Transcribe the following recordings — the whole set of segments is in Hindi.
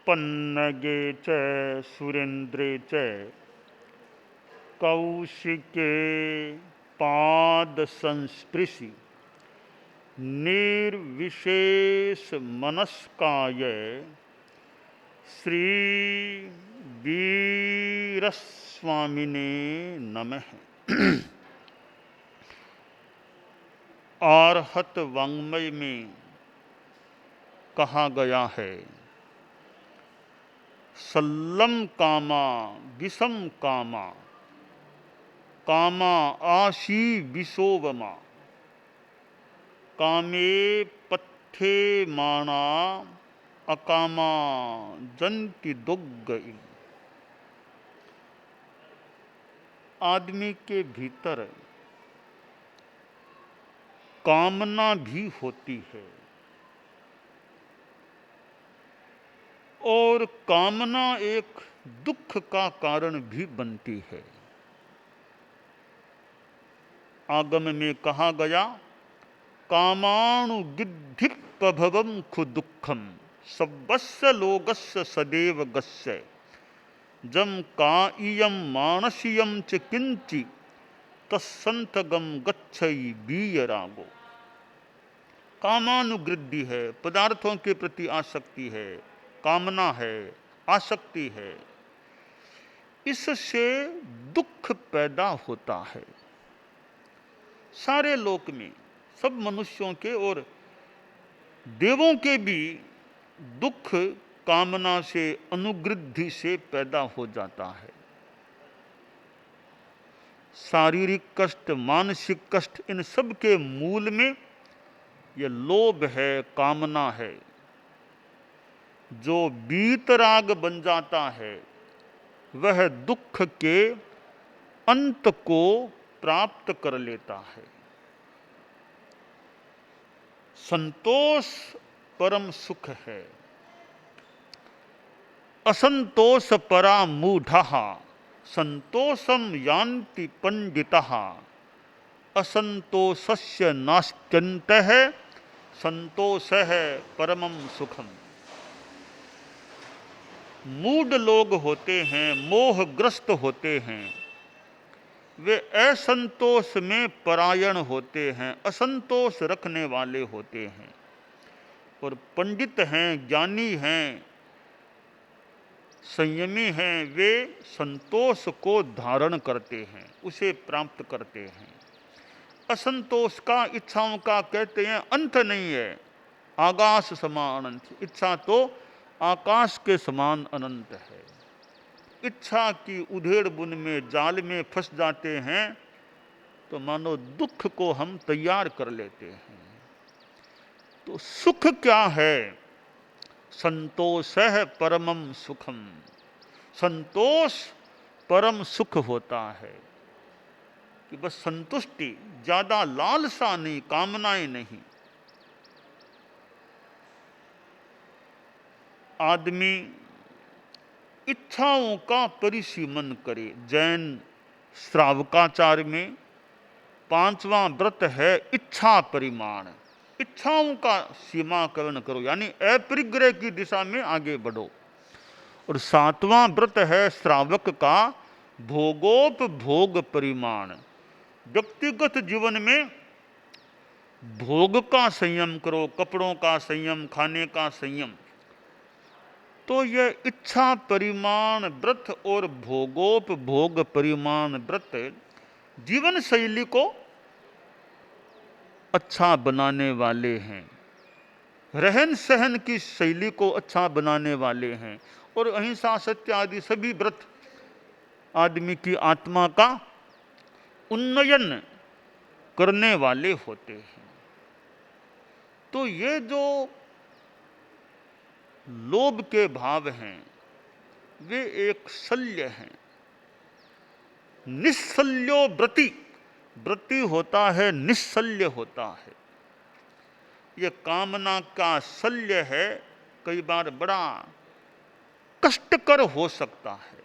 पन्नगे च सुरेन्द्रे च कौशिके पाद संस्पृशि निर्विशेष मनस्काय श्री वीरस्वामिने नमः। आर्हत वाङ्मय में कहा गया है, सल्लम कामा विषम कामा कामा आशी विशोवमा कामे पत्थे माना अकामा जंति दुग्गई। आदमी के भीतर कामना भी होती है और कामना एक दुख का कारण भी बनती है। आगम में कहा गया, कामानुगिद्धि प्रभवम खु दुखम सवस्य लोगस्य सदैव गस्य जम काइयम मानसियम च किंचि तत्संतगम गच्छई बीयरागो। कामानुगृद्धि है, पदार्थों के प्रति आसक्ति है, कामना है, आसक्ति है, इससे दुख पैदा होता है। सारे लोक में सब मनुष्यों के और देवों के भी दुख कामना से, अनुगृद्धि से पैदा हो जाता है। शारीरिक कष्ट, मानसिक कष्ट, इन सब के मूल में यह लोभ है, कामना है। जो बीतराग बन जाता है वह दुख के अंत को प्राप्त कर लेता है। संतोष परम सुख है। असंतोष परा मूढ़ः संतोषम यान्ति पंडितः असंतोषस्य नास्त्यन्तः संतोषः परमं सुखम। मूढ़ लोग होते हैं, मोहग्रस्त होते हैं, वे असंतोष में परायण होते हैं, असंतोष रखने वाले होते हैं। और पंडित हैं, ज्ञानी हैं, संयमी हैं, वे संतोष को धारण करते हैं, उसे प्राप्त करते हैं। असंतोष का, इच्छाओं का कहते हैं अंत नहीं है। आकाश समान अनंत, इच्छा तो आकाश के समान अनंत है। इच्छा की उधेड़ बुन में, जाल में फंस जाते हैं तो मानो दुख को हम तैयार कर लेते हैं। तो सुख क्या है? संतोष है परमम सुखम। संतोष परम सुख होता है कि बस संतुष्टि, ज्यादा लालसा नहीं, कामनाएं नहीं। आदमी इच्छाओं का परिसीमन करे। जैन श्रावकाचार में 5वां व्रत है इच्छा परिमाण। इच्छाओं का सीमाकरण करो, यानी अपरिग्रह की दिशा में आगे बढ़ो। और 7वां व्रत है श्रावक का भोगोपभोग परिमाण। व्यक्तिगत जीवन में भोग का संयम करो, कपड़ों का संयम, खाने का संयम। तो यह इच्छा परिमाण व्रत और भोगोपभोग परिमाण व्रत जीवन शैली को अच्छा बनाने वाले हैं, रहन सहन की शैली को अच्छा बनाने वाले हैं। और अहिंसा, सत्य आदि सभी व्रत आदमी की आत्मा का उन्नयन करने वाले होते हैं। तो ये जो लोभ के भाव हैं वे एक शल्य हैं। निश्शल्यो व्रति, व्रति होता है, निश्शल्य होता है। यह कामना का शल्य है, कई बार बड़ा कष्टकर हो सकता है।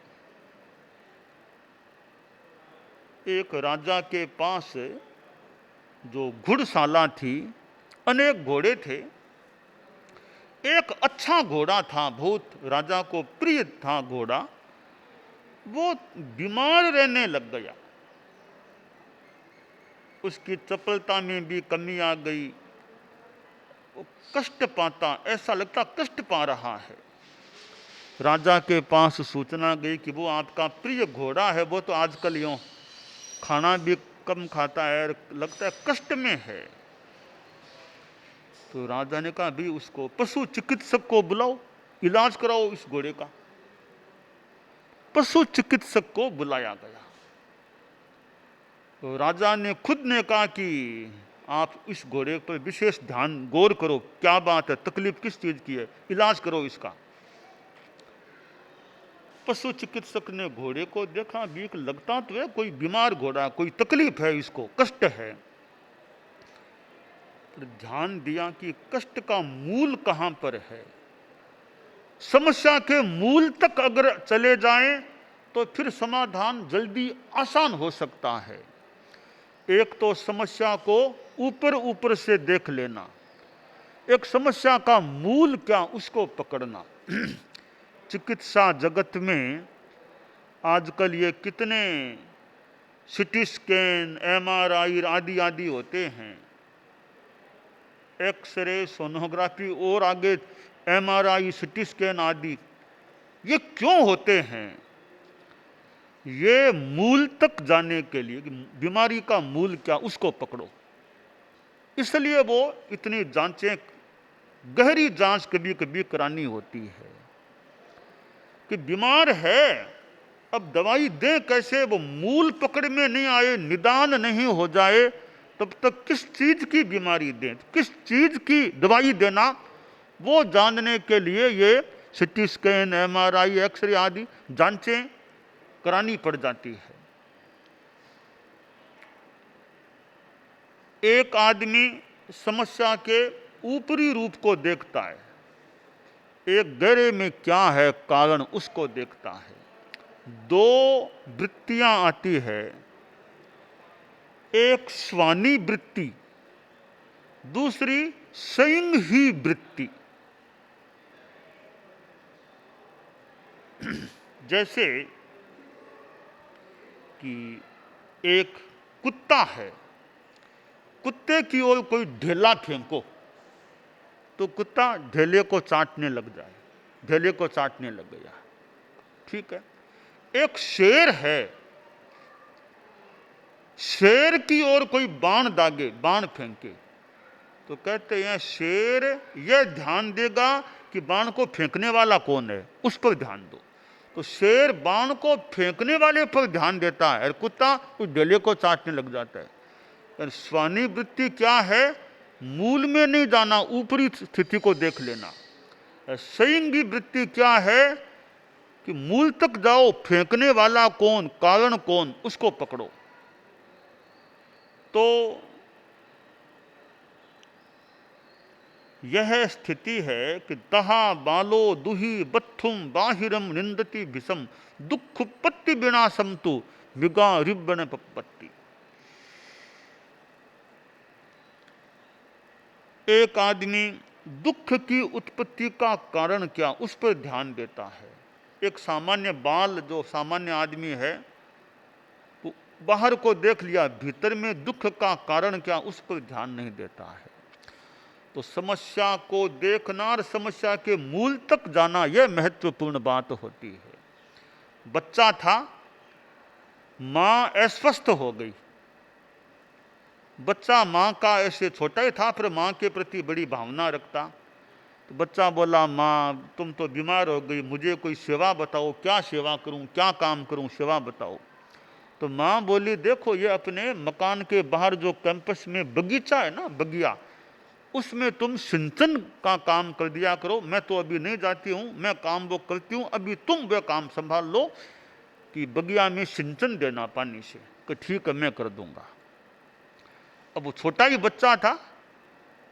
एक राजा के पास जो घुड़शाला थी, अनेक घोड़े थे। एक अच्छा घोड़ा था, बहुत राजा को प्रिय था घोड़ा, वो बीमार रहने लग गया। उसकी चपलता में भी कमी आ गई, वो कष्ट पाता, ऐसा लगता कष्ट पा रहा है। राजा के पास सूचना गई कि वो आपका प्रिय घोड़ा है, वो तो आजकल यूं खाना भी कम खाता है, लगता है कष्ट में है। तो राजा ने कहा, भी उसको पशु चिकित्सक को बुलाओ, इलाज कराओ इस घोड़े का। पशु चिकित्सक को बुलाया गया। तो राजा ने खुद ने कहा कि आप इस घोड़े पर विशेष ध्यान गौर करो, क्या बात है, तकलीफ किस चीज की है, इलाज करो इसका। पशु चिकित्सक ने घोड़े को देखा, बीक लगता तो है कोई बीमार घोड़ा, कोई तकलीफ है, इसको कष्ट है। पर ध्यान दिया कि कष्ट का मूल कहां पर है। समस्या के मूल तक अगर चले जाएं तो फिर समाधान जल्दी आसान हो सकता है। एक तो समस्या को ऊपर ऊपर से देख लेना, एक समस्या का मूल क्या उसको पकड़ना। चिकित्सा जगत में आजकल ये कितने सीटी स्कैन, एमआरआई आदि आदि होते हैं, एक्सरे, सोनोग्राफी और आगे एमआरआई, सीटी स्कैन आदि, ये क्यों होते हैं? ये मूल तक जाने के लिए कि बीमारी का मूल क्या उसको पकड़ो। इसलिए वो इतनी जांचें, गहरी जांच कभी कभी करानी होती है कि बीमार है, अब दवाई दें कैसे, वो मूल पकड़ में नहीं आए, निदान नहीं हो जाए, तब तक किस चीज की बीमारी दें, किस चीज की दवाई देना, वो जानने के लिए ये सीटी स्कैन, एमआरआई, एक्सरे आदि जांचें करानी पड़ जाती है। एक आदमी समस्या के ऊपरी रूप को देखता है, एक गहरे में क्या है कारण उसको देखता है। दो वृत्तियां आती है, एक स्वानी वृत्ति, दूसरी स्वयं ही वृत्ति। जैसे कि एक कुत्ता है, कुत्ते की ओर कोई ढेला फेंको तो कुत्ता ढेले को चाटने लग जाए, ढेले को चाटने लग गया, ठीक है। एक शेर है, शेर की ओर कोई बाण दागे, बाण फेंके तो कहते हैं शेर यह ध्यान देगा कि बाण को फेंकने वाला कौन है, उस पर ध्यान दो। तो शेर बाण को फेंकने वाले पर ध्यान देता है और कुत्ता उस ढेले को चाटने लग जाता है। स्वानी वृत्ति क्या है? मूल में नहीं जाना, ऊपरी स्थिति को देख लेना। संयंगी वृत्ति क्या है कि मूल तक जाओ, फेंकने वाला कौन, कारण कौन, उसको पकड़ो। तो यह स्थिति है कि दहा बालो दुही बत्थुम बाहिरम निंदति विषम दुख पत्ति विनाशम तु विगा रिब्बन पत्ति। एक आदमी दुख की उत्पत्ति का कारण क्या उस पर ध्यान देता है। एक सामान्य बाल, जो सामान्य आदमी है, वो बाहर को देख लिया, भीतर में दुख का कारण क्या उस पर ध्यान नहीं देता है। तो समस्या को देखना और समस्या के मूल तक जाना, यह महत्वपूर्ण बात होती है। बच्चा था, मां अस्वस्थ हो गई, बच्चा मां का ऐसे छोटा ही था, फिर मां के प्रति बड़ी भावना रखता। तो बच्चा बोला, मां तुम तो बीमार हो गई, मुझे कोई सेवा बताओ, क्या सेवा करूं, क्या काम करूं, सेवा बताओ। तो मां बोली, देखो ये अपने मकान के बाहर जो कैंपस में बगीचा है ना, बगिया, उसमें तुम सिंचन का काम कर दिया करो। मैं तो अभी नहीं जाती हूँ, मैं काम वो करती हूँ, अभी तुम वह काम संभाल लो कि बगिया में सिंचन देना पानी से। कि ठीक है, मैं कर दूंगा। अब वो छोटा ही बच्चा था,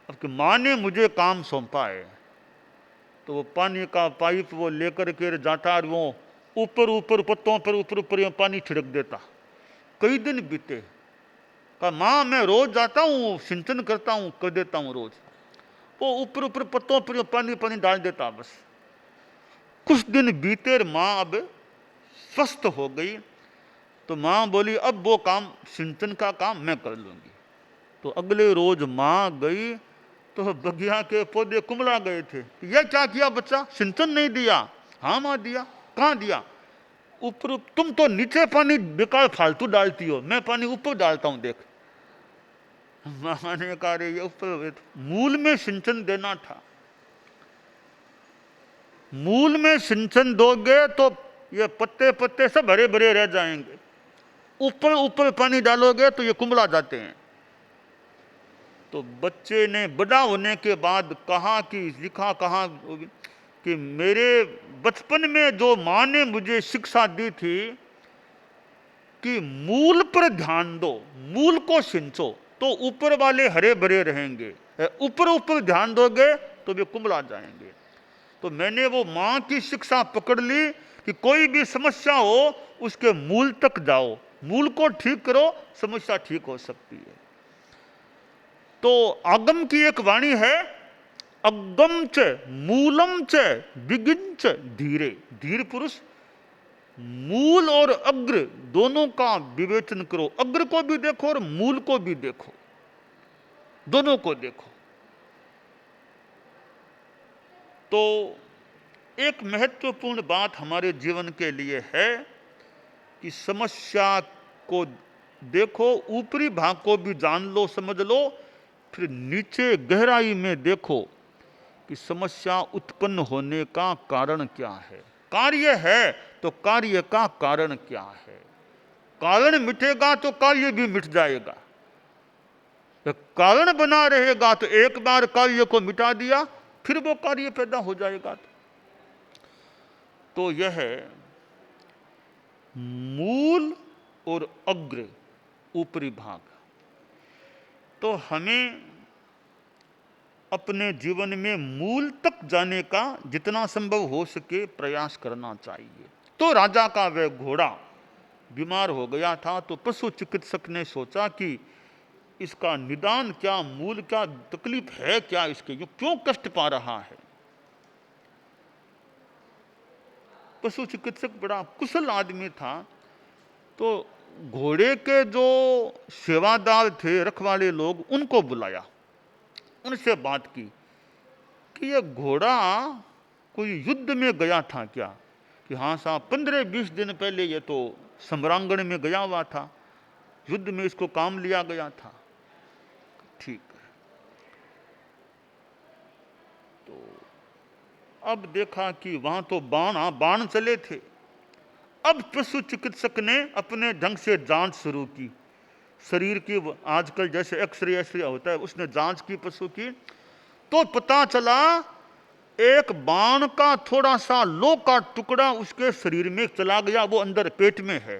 अब कि माँ ने मुझे काम सौंपा है, तो वो पानी का पाइप वो लेकर के जाता और वो ऊपर ऊपर पत्तों पर ऊपर पानी छिड़क देता। कई दिन बीते, कहा माँ मैं रोज जाता हूँ, सिंचन करता हूँ, कर देता हूँ रोज। वो ऊपर ऊपर पत्तों पर पानी पानी डाल देता बस। कुछ दिन बीते, माँ अब स्वस्थ हो गई, तो माँ बोली अब वो काम, सिंचन का काम मैं कर लूंगी। तो अगले रोज माँ गई तो बगिया के पौधे कुमला गए थे। यह क्या किया बच्चा, सिंचन नहीं दिया? हाँ माँ दिया। कहाँ दिया? ऊपर। तुम तो नीचे पानी बेकार फालतू डालती हो, मैं पानी ऊपर डालता हूं, देख। माँ ने कहा रे ये ऊपर, मूल में सिंचन देना था। मूल में सिंचन दोगे तो ये पत्ते पत्ते सब हरे भरे रह जाएंगे, ऊपर ऊपर पानी डालोगे तो ये कुंबला जाते हैं। तो बच्चे ने बड़ा होने के बाद कहा कि लिखा कहा कि मेरे बचपन में जो माँ ने मुझे शिक्षा दी थी कि मूल पर ध्यान दो, मूल को सिंचो तो ऊपर वाले हरे भरे रहेंगे, ऊपर ऊपर ध्यान दोगे तो वे कुंबला जाएंगे। तो मैंने वो माँ की शिक्षा पकड़ ली कि कोई भी समस्या हो उसके मूल तक जाओ, मूल को ठीक करो, समस्या ठीक हो सकती है। तो आगम की एक वाणी है, अगम च मूलम च विगिन च धीरे। धीर पुरुष मूल और अग्र दोनों का विवेचन करो, अग्र को भी देखो और मूल को भी देखो, दोनों को देखो। तो एक महत्वपूर्ण बात हमारे जीवन के लिए है कि समस्या को देखो, ऊपरी भाग को भी जान लो, समझ लो, फिर नीचे गहराई में देखो कि समस्या उत्पन्न होने का कारण क्या है। कार्य है तो कार्य का कारण क्या है। कारण मिटेगा तो कार्य भी मिट जाएगा, तो कारण बना रहेगा तो एक बार कार्य को मिटा दिया फिर वो कार्य पैदा हो जाएगा। तो यह है मूल और अग्र, ऊपरी भाग। तो हमें अपने जीवन में मूल तक जाने का जितना संभव हो सके प्रयास करना चाहिए। तो राजा का वह घोड़ा बीमार हो गया था, तो पशु चिकित्सक ने सोचा कि इसका निदान क्या, मूल क्या, तकलीफ है क्या इसके, क्यों कष्ट पा रहा है। पशु चिकित्सक बड़ा कुशल आदमी था, तो घोड़े के जो सेवादार थे, रखवाले लोग, उनको बुलाया, उनसे बात की कि यह घोड़ा कोई युद्ध में गया था क्या? कि हाँ साहब, 15-20 दिन पहले ये तो सम्रांगण में गया हुआ था, युद्ध में इसको काम लिया गया था। ठीक है। तो अब देखा कि वहां तो बाण चले थे। अब पशु चिकित्सक ने अपने ढंग से जांच शुरू की, शरीर की, आजकल जैसे एक्सरे होता है, उसने जांच की पशु की, तो पता चला एक बाण का थोड़ा सा लो का टुकड़ा उसके शरीर में चला गया, वो अंदर पेट में है।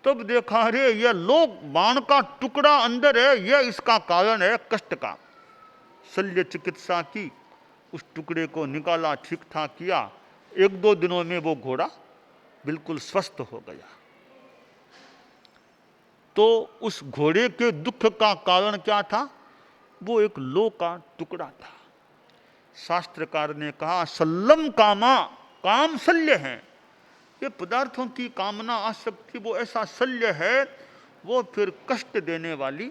तब देखा रे यह लो बाण का टुकड़ा अंदर है, यह इसका कारण है कष्ट का। शल्य चिकित्सा की, उस टुकड़े को निकाला, ठीक ठाक किया, 1-2 दिनों में वो घोड़ा बिल्कुल स्वस्थ हो गया। तो उस घोड़े के दुख का कारण क्या था? वो एक लो का टुकड़ा था। शास्त्रकार ने कहा सल्लम कामा, काम शल्य है। ये पदार्थों की कामना, आसक्ति, वो ऐसा शल्य है, वो फिर कष्ट देने वाली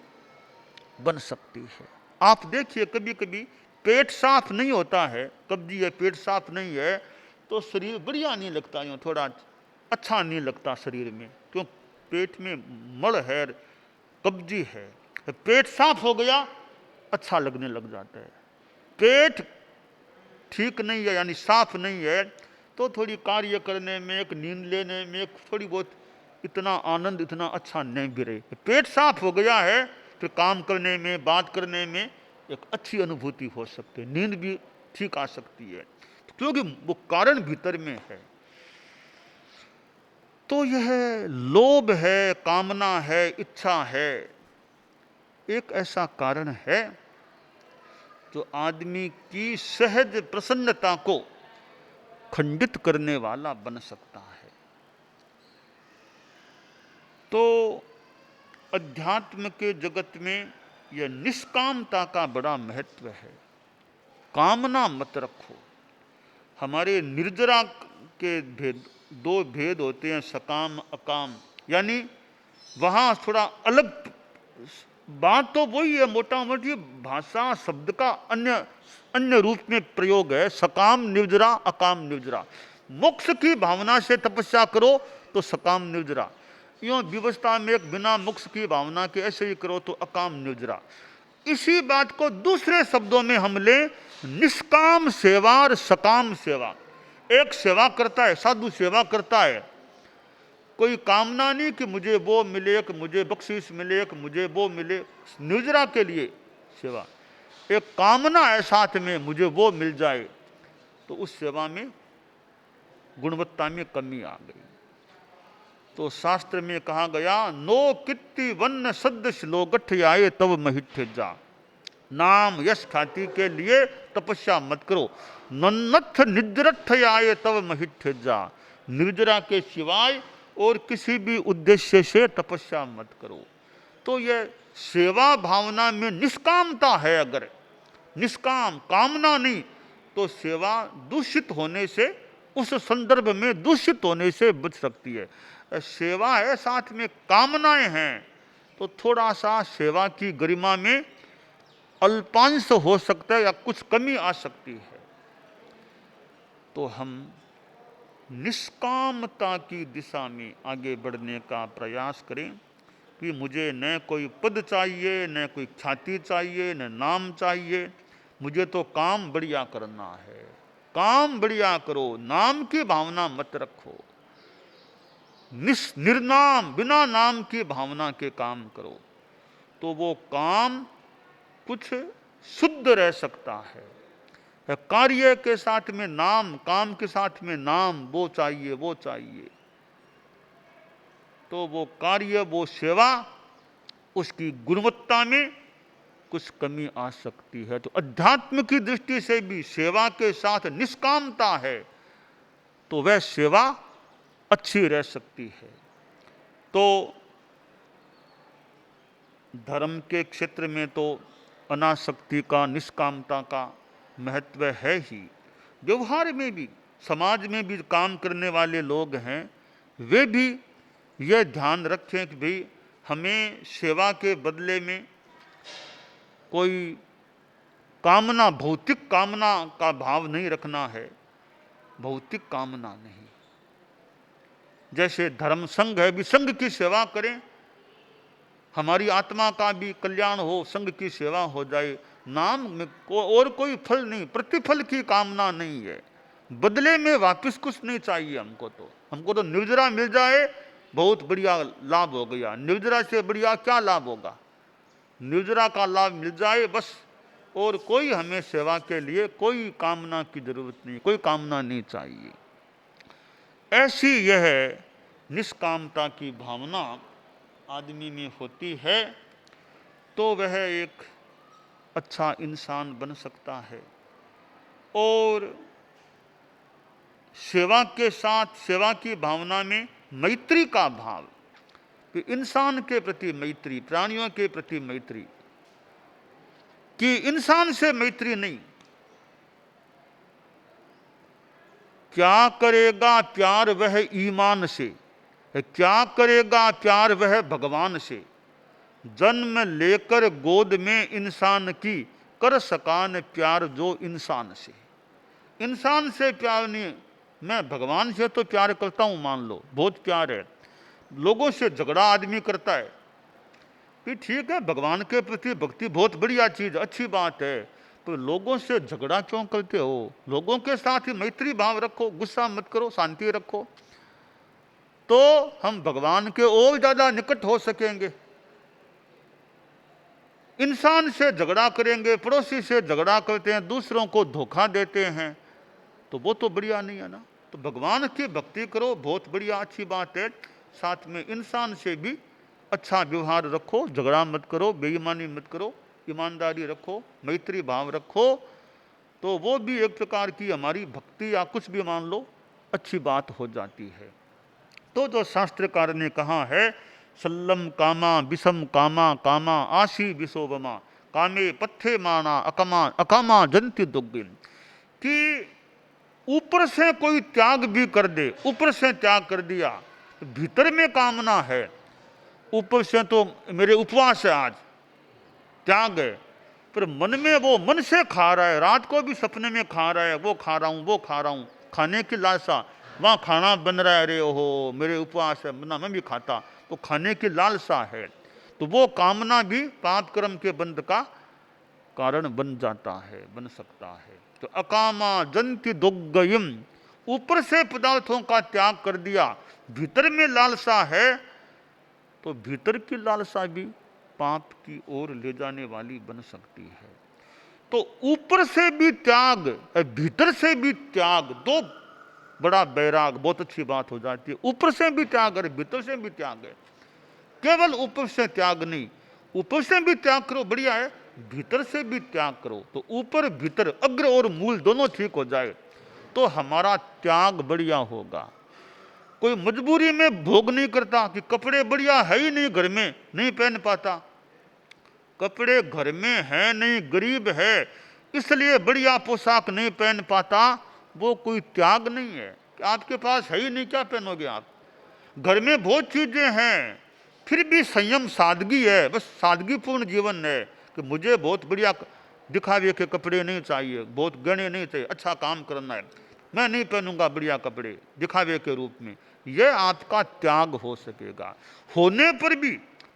बन सकती है। आप देखिए कभी कभी पेट साफ नहीं होता है, कब्जी है, पेट साफ नहीं है, तो शरीर बढ़िया नहीं लगता, यूँ थोड़ा अच्छा नहीं लगता शरीर में, क्यों? पेट में मल है, कब्जी है। पेट साफ हो गया, अच्छा लगने लग जाता है। पेट ठीक नहीं है, यानी साफ नहीं है, तो थोड़ी कार्य करने में, एक नींद लेने में, थोड़ी बहुत इतना आनंद, इतना अच्छा नहीं भी रहे। पेट साफ हो गया है, फिर काम करने में, बात करने में एक अच्छी अनुभूति हो सकती है, नींद भी ठीक आ सकती है, क्योंकि वो कारण भीतर में है। तो यह लोभ है, कामना है, इच्छा है, एक ऐसा कारण है जो आदमी की सहज प्रसन्नता को खंडित करने वाला बन सकता है। तो अध्यात्म के जगत में यह निष्कामता का बड़ा महत्व है। कामना मत रखो। हमारे निर्जरा के भेद, दो भेद होते हैं, सकाम अकाम, यानी वहाँ थोड़ा अलग बात तो वही है, मोटा मोटी भाषा शब्द का अन्य अन्य रूप में प्रयोग है। सकाम निर्जरा, अकाम निर्जरा। मोक्ष की भावना से तपस्या करो तो सकाम निर्जरा, यूँ विवस्था में एक बिना मोक्ष की भावना के ऐसे ही करो तो अकाम निर्जरा। इसी बात को दूसरे शब्दों में हम ले, निष्काम सेवा और सकाम सेवा। एक सेवा करता है, साधु सेवा करता है, कोई कामना नहीं कि मुझे वो मिले, कि मुझे बख्शीश मिले, कि मुझे वो मिले, निर्जरा के लिए सेवा। एक कामना है साथ में, मुझे वो मिल जाए, तो उस सेवा में गुणवत्ता में कमी आ गई। तो शास्त्र में कहा गया, नो कित्ति वन्न सद्द श्लोगठ आए तब महिठ्य जा। नाम यश ख्याति के लिए तपस्या मत करो। नन्नथ निद्रथ आए तब महिठ्य जा। निर्जरा के सिवाय और किसी भी उद्देश्य से तपस्या मत करो। तो यह सेवा भावना में निष्कामता है। अगर निष्काम, कामना नहीं, तो सेवा दूषित होने से, उस संदर्भ में दूषित होने से बच सकती है। सेवा है, साथ में कामनाएं हैं, तो थोड़ा सा सेवा की गरिमा में अल्पांश हो सकता है या कुछ कमी आ सकती है। तो हम निष्कामता की दिशा में आगे बढ़ने का प्रयास करें कि मुझे न कोई पद चाहिए, न कोई ख्याति चाहिए, न नाम चाहिए, मुझे तो काम बढ़िया करना है। काम बढ़िया करो, नाम की भावना मत रखो। निर्नाम, बिना नाम की भावना के काम करो, तो वो काम कुछ शुद्ध रह सकता है। कार्य के साथ में नाम, काम के साथ में नाम, वो चाहिए, वो चाहिए, तो वो कार्य, वो सेवा, उसकी गुणवत्ता में कुछ कमी आ सकती है। तो अध्यात्म की दृष्टि से भी सेवा के साथ निष्कामता है तो वह सेवा अच्छी रह सकती है। तो धर्म के क्षेत्र में तो अनासक्ति का, निष्कामता का महत्व है ही। व्यवहार में भी, समाज में भी काम करने वाले लोग हैं, वे भी यह ध्यान रखें कि भाई हमें सेवा के बदले में कोई कामना, भौतिक कामना का भाव नहीं रखना है। भौतिक कामना नहीं। जैसे धर्म संघ है, भी संघ की सेवा करें, हमारी आत्मा का भी कल्याण हो, संघ की सेवा हो जाए। नाम में और कोई फल नहीं, प्रतिफल की कामना नहीं है, बदले में वापस कुछ नहीं चाहिए हमको। हमको तो निर्जरा मिल जाए, बहुत बढ़िया लाभ हो गया। निर्जरा से बढ़िया क्या लाभ होगा? निर्जरा का लाभ मिल जाए बस, और कोई हमें सेवा के लिए कोई कामना की जरूरत नहीं, कोई कामना नहीं चाहिए। ऐसी यह निष्कामता की भावना आदमी में होती है तो वह एक अच्छा इंसान बन सकता है। और सेवा के साथ, सेवा की भावना में मैत्री का भाव, कि इंसान के प्रति मैत्री, प्राणियों के प्रति मैत्री, कि इंसान से मैत्री नहीं। क्या करेगा प्यार वह ईमान से, क्या करेगा प्यार वह भगवान से। जन्म लेकर गोद में इंसान की, कर सकान प्यार जो इंसान से। इंसान से प्यार नहीं, मैं भगवान से तो प्यार करता हूं, मान लो बहुत प्यार है। लोगों से झगड़ा आदमी करता है कि ठीक है, भगवान के प्रति भक्ति बहुत बढ़िया चीज, अच्छी बात है, तो लोगों से झगड़ा क्यों करते हो? लोगों के साथ ही मैत्री भाव रखो, गुस्सा मत करो, शांति रखो, तो हम भगवान के और ज्यादा निकट हो सकेंगे। इंसान से झगड़ा करेंगे, पड़ोसी से झगड़ा करते हैं, दूसरों को धोखा देते हैं, तो वो तो बढ़िया नहीं है ना। तो भगवान की भक्ति करो, बहुत बढ़िया, अच्छी बात है, साथ में इंसान से भी अच्छा व्यवहार रखो, झगड़ा मत करो, बेईमानी मत करो, ईमानदारी रखो, मैत्री भाव रखो, तो वो भी एक प्रकार की हमारी भक्ति या कुछ भी मान लो अच्छी बात हो जाती है। तो जो शास्त्रकार ने कहा है सल्लम कामा विषम कामा कामा आशी विशोभमा कामे पत्थे माना अकमा अकामा जंति दुग्गिल। कि ऊपर से कोई त्याग भी कर दे, ऊपर से त्याग कर दिया, भीतर में कामना है, ऊपर से तो मेरे उपवास है आज, त्याग है, पर मन में वो मन से खा रहा है, रात को भी सपने में खा रहा है, वो खा रहा हूँ वो खा रहा हूँ, खाने की लालसा, वहाँ खाना बन रहा है, अरे ओहो मेरे उपवास है ना, मैं भी खाता, तो खाने की लालसा है, तो वो कामना भी पाप कर्म के बंध का कारण बन जाता है, बन सकता है। तो अकामा जंति दुग्गयम, ऊपर से पदार्थों का त्याग कर दिया, भीतर में लालसा है, तो भीतर की लालसा भी पाप की ओर ले जाने वाली बन सकती है। तो ऊपर से भी त्याग, भीतर से भी त्याग, दो बड़ा बैराग, बहुत अच्छी बात हो जाती है। ऊपर से भी त्याग है, भीतर से भी त्याग है। केवल ऊपर से त्याग नहीं, ऊपर से भी त्याग करो बढ़िया है, भीतर से भी त्याग करो, तो ऊपर भीतर अग्र और मूल दोनों ठीक हो जाए तो हमारा त्याग बढ़िया होगा। कोई मजबूरी में भोग नहीं करता कि कपड़े बढ़िया है ही नहीं, घर में नहीं पहन पाता, कपड़े घर में है नहीं, गरीब है इसलिए बढ़िया पोशाक नहीं पहन पाता, वो कोई त्याग नहीं है। कि आपके पास है ही नहीं, क्या पहनोगे आप? घर में बहुत चीजें हैं, फिर भी संयम सादगी है, बस सादगीपूर्ण जीवन है कि मुझे बहुत बढ़िया दिखावे के कपड़े नहीं चाहिए, बहुत गहने नहीं चाहिए, अच्छा काम करना है, मैं नहीं पहनूंगा बढ़िया कपड़े दिखावे के रूप में। यह आपका त्याग हो सकेगा। होने पर भी,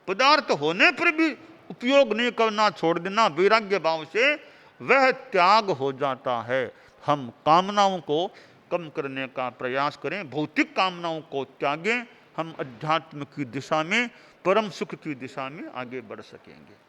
पदार्थ होने पर भी उपयोग नहीं करना छोड़ देना वैराग्य भाव से, वह त्याग हो जाता है। हम कामनाओं को कम करने का प्रयास करें, भौतिक कामनाओं को त्यागें, हम अध्यात्म की दिशा में, परम सुख की दिशा में आगे बढ़ सकेंगे।